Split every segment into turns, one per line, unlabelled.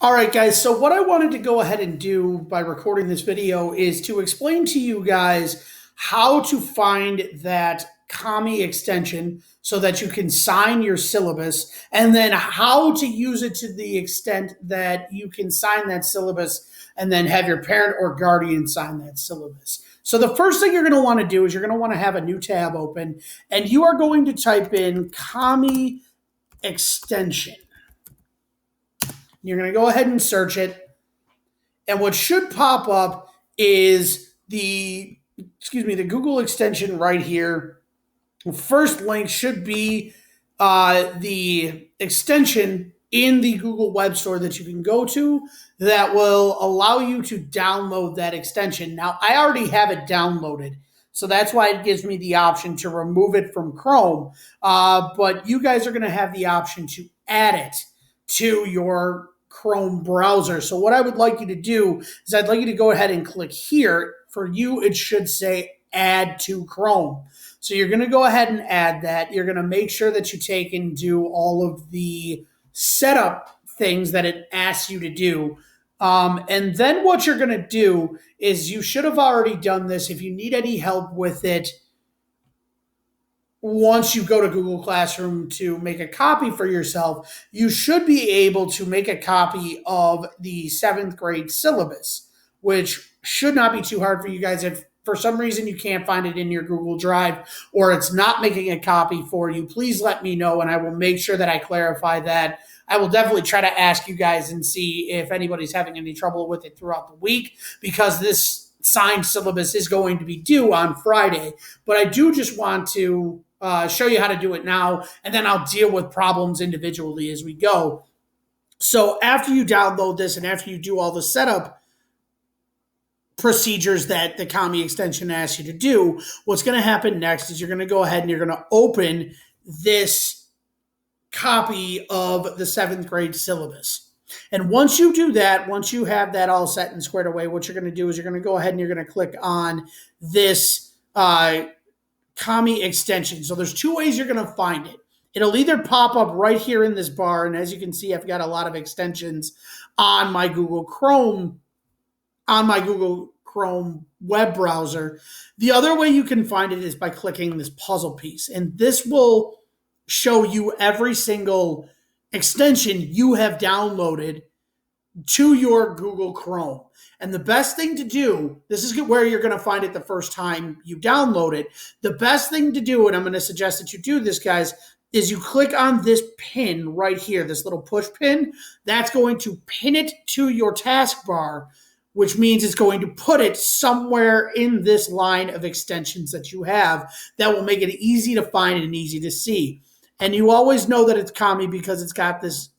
All right, guys. So what I wanted to go ahead and do by recording this video is to explain to you guys how to find that Kami extension so that you can sign your syllabus, and then how to use it to the extent that you can sign that syllabus and then have your parent or guardian sign that syllabus. So the first thing you're going to want to do is you're going to want to have a new tab open, and you are going to type in Kami extension. You're going to go ahead and search it. And what should pop up is the Google extension right here. The first link should be the extension in the Google Web Store that you can go to that will allow you to download that extension. Now, I already have it downloaded, so that's why it gives me the option to remove it from Chrome. But you guys are going to have the option to add it to your Chrome browser. So what I would like you to do is I'd like you to go ahead and click here. For you, it should say add to Chrome. So you're going to go ahead and add that. You're going to make sure that you take and do all of the setup things that it asks you to do. And then what you're going to do is you should have already done this. If you need any help with it, once you go to Google Classroom to make a copy for yourself, you should be able to make a copy of the 7th grade syllabus, which should not be too hard for you guys. If for some reason you can't find it in your Google Drive or it's not making a copy for you, please let me know and I will make sure that I clarify that. I will definitely try to ask you guys and see if anybody's having any trouble with it throughout the week, because this signed syllabus is going to be due on Friday. But I do just want to show you how to do it now, and then I'll deal with problems individually as we go. So after you download this and after you do all the setup procedures that the Kami extension asks you to do, what's going to happen next is you're going to go ahead and you're going to open this copy of the 7th grade syllabus. And once you do that, once you have that all set and squared away, what you're going to do is you're going to go ahead and you're going to click on this Kami extension. So there's two ways you're going to find it. It'll either pop up right here in this bar, and as you can see, I've got a lot of extensions on my Google Chrome web browser. The other way you can find it is by clicking this puzzle piece, and this will show you every single extension you have downloaded to your Google Chrome. And the best thing to do, this is where you're going to find it the first time you download it. The best thing to do, and I'm going to suggest that you do this, guys, is you click on this pin right here, this little push pin. That's going to pin it to your taskbar, which means it's going to put it somewhere in this line of extensions that you have that will make it easy to find and easy to see. And you always know that it's Kami because it's got this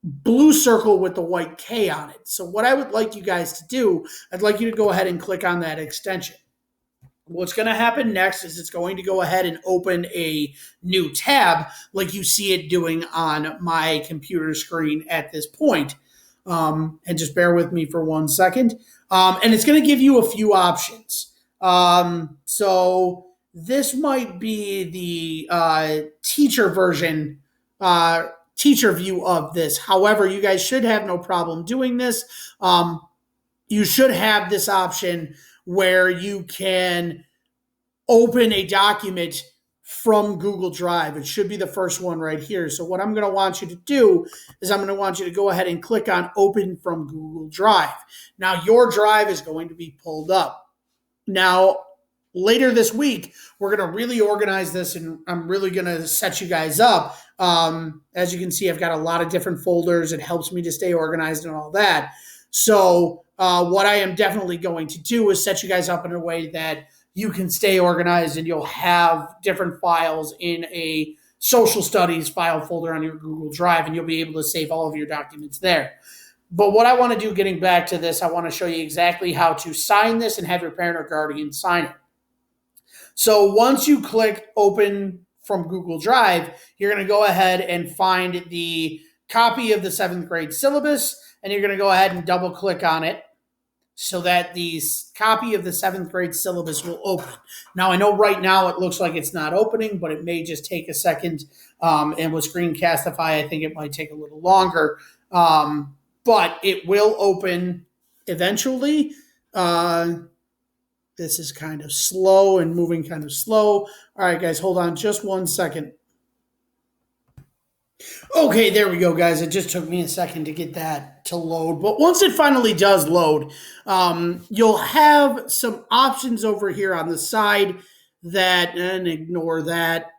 blue circle with the white K on it. So what I would like you guys to do, I'd like you to go ahead and click on that extension. What's going to happen next is it's going to go ahead and open a new tab like you see it doing on my computer screen at this point. And just bear with me for 1 second. And it's going to give you a few options. So this might be the teacher version, teacher view of this. However, you guys should have no problem doing this. You should have this option where you can open a document from Google Drive. It should be the first one right here. So what I'm going to want you to do is I'm going to want you to go ahead and click on Open from Google Drive. Now, your drive is going to be pulled up. Now, later this week, we're going to really organize this, and I'm really going to set you guys up. As you can see, I've got a lot of different folders. It helps me to stay organized and all that. So what I am definitely going to do is set you guys up in a way that you can stay organized and you'll have different files in a social studies file folder on your Google Drive, and you'll be able to save all of your documents there. But what I want to do, getting back to this, I want to show you exactly how to sign this and have your parent or guardian sign it. So once you click Open from Google Drive, you're going to go ahead and find the copy of the 7th grade syllabus, and you're going to go ahead and double click on it so that the copy of the 7th grade syllabus will open. Now, I know right now it looks like it's not opening, but it may just take a second. And with Screencastify, I think it might take a little longer. but it will open eventually. Uh, this is kind of slow and moving kind of slow. All right, guys, hold on just 1 second. Okay, there we go, guys. It just took me a second to get that to load. But once it finally does load, you'll have some options over here on the side that, and ignore that.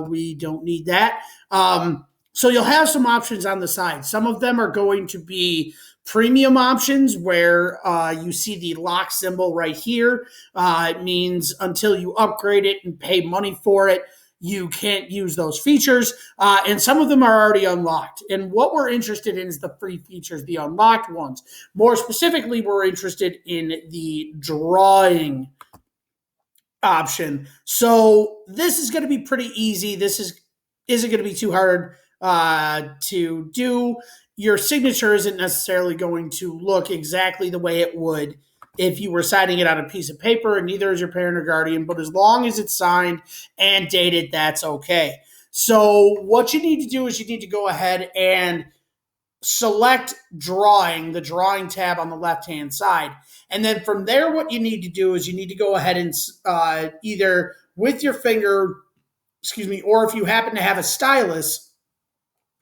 We don't need that. So you'll have some options on the side. Some of them are going to be premium options where you see the lock symbol right here. It means until you upgrade it and pay money for it, you can't use those features. And some of them are already unlocked. And what we're interested in is the free features, the unlocked ones. More specifically, we're interested in the drawing option. So this is going to be pretty easy. Isn't going to be too hard to do. Your signature isn't necessarily going to look exactly the way it would if you were signing it on a piece of paper, and neither is your parent or guardian. But as long as it's signed and dated, that's okay. So what you need to do is you need to go ahead and select drawing, the drawing tab on the left-hand side. And then from there, what you need to do is you need to go ahead and either with your finger, or if you happen to have a stylus,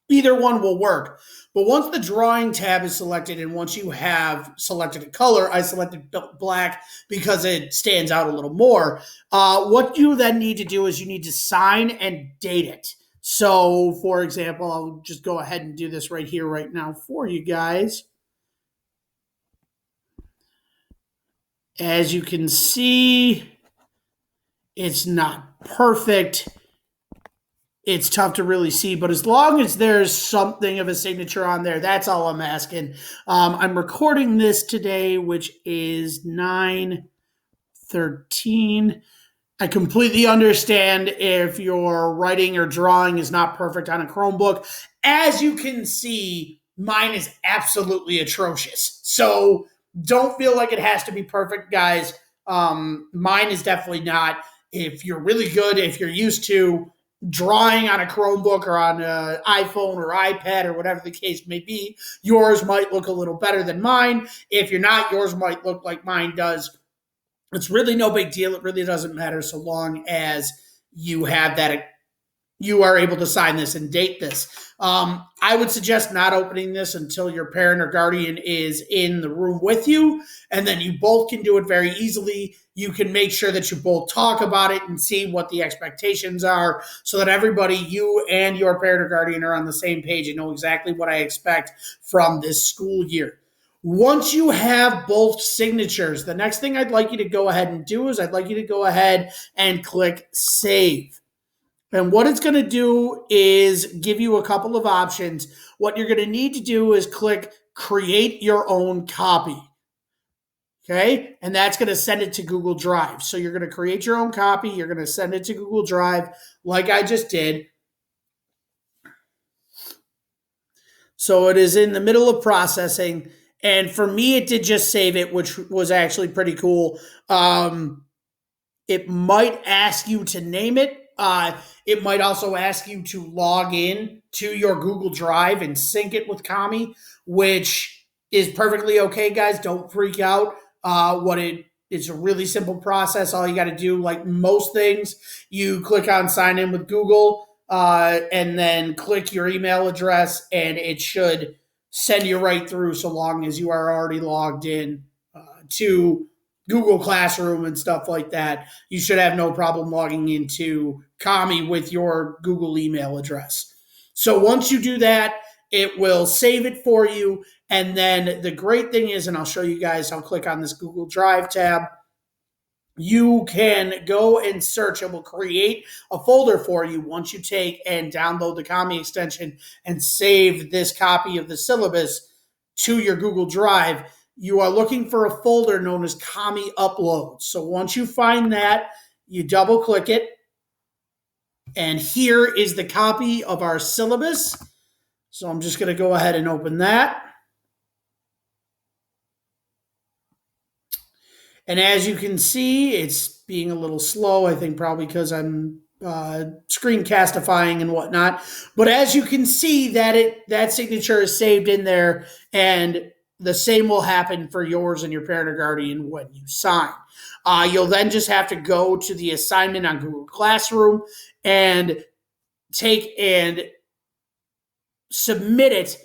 either one will work. But once the drawing tab is selected and once you have selected a color, I selected black because it stands out a little more. What you then need to do is you need to sign and date it. So, for example, I'll just go ahead and do this right here, right now for you guys. As you can see, it's not perfect. It's tough to really see, but as long as there's something of a signature on there, that's all I'm asking. I'm recording this today, which is 9/13. I completely understand if your writing or drawing is not perfect on a Chromebook. As you can see, mine is absolutely atrocious. So don't feel like it has to be perfect, guys. Mine is definitely not. If you're really good, if you're used to drawing on a Chromebook or on an iPhone or iPad or whatever the case may be, yours might look a little better than mine. If you're not, yours might look like mine does. It's really no big deal. It really doesn't matter so long as you have that, you are able to sign this and date this. I would suggest not opening this until your parent or guardian is in the room with you, and then you both can do it very easily. You can make sure that you both talk about it and see what the expectations are so that everybody, you and your parent or guardian, are on the same page and know exactly what I expect from this school year. Once you have both signatures, the next thing I'd like you to go ahead and do is I'd like you to go ahead and click Save. And what it's going to do is give you a couple of options. What you're going to need to do is click Create Your Own Copy. Okay, and that's going to send it to Google Drive. So you're going to create your own copy. You're going to send it to Google Drive like I just did. So it is in the middle of processing. And for me, it did just save it, which was actually pretty cool. It might ask you to name it. It might also ask you to log in to your Google Drive and sync it with Kami, which is perfectly okay, guys. Don't freak out. It's a really simple process. All you got to do, like most things, you click on sign in with Google, and then click your email address, and it should send you right through so long as you are already logged in to Google Classroom and stuff like that. You should have no problem logging into Kami with your Google email address. So once you do that, it will save it for you. And then the great thing is, and I'll show you guys, I'll click on this Google Drive tab. You can go and search. It will create a folder for you once you take and download the Kami extension and save this copy of the syllabus to your Google Drive. You are looking for a folder known as Kami Uploads. So once you find that, you double click it. And here is the copy of our syllabus. So I'm just going to go ahead and open that. And as you can see, it's being a little slow, I think probably because I'm screencastifying and whatnot. But as you can see, that signature is saved in there, and the same will happen for yours and your parent or guardian when you sign. You'll then just have to go to the assignment on Google Classroom and take and submit it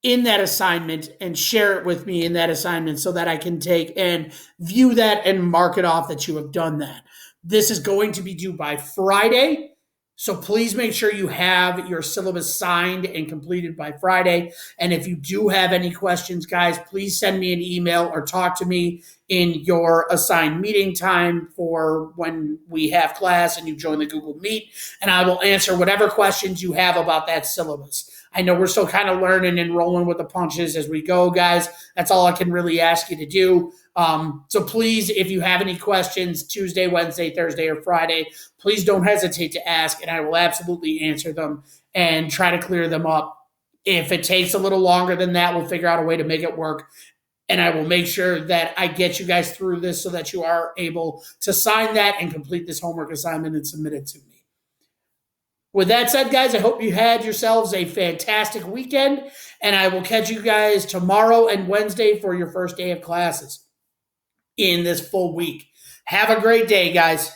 in that assignment and share it with me in that assignment so that I can take and view that and mark it off that you have done that. This is going to be due by Friday. So please make sure you have your syllabus signed and completed by Friday. And if you do have any questions, guys, please send me an email or talk to me in your assigned meeting time for when we have class and you join the Google Meet, and I will answer whatever questions you have about that syllabus. I know we're still kind of learning and rolling with the punches as we go, guys. That's all I can really ask you to do. So please, if you have any questions Tuesday, Wednesday, Thursday, or Friday, please don't hesitate to ask, and I will absolutely answer them and try to clear them up. If it takes a little longer than that, we'll figure out a way to make it work. And I will make sure that I get you guys through this so that you are able to sign that and complete this homework assignment and submit it to me. With that said, guys, I hope you had yourselves a fantastic weekend, and I will catch you guys tomorrow and Wednesday for your first day of classes in this full week. Have a great day, guys.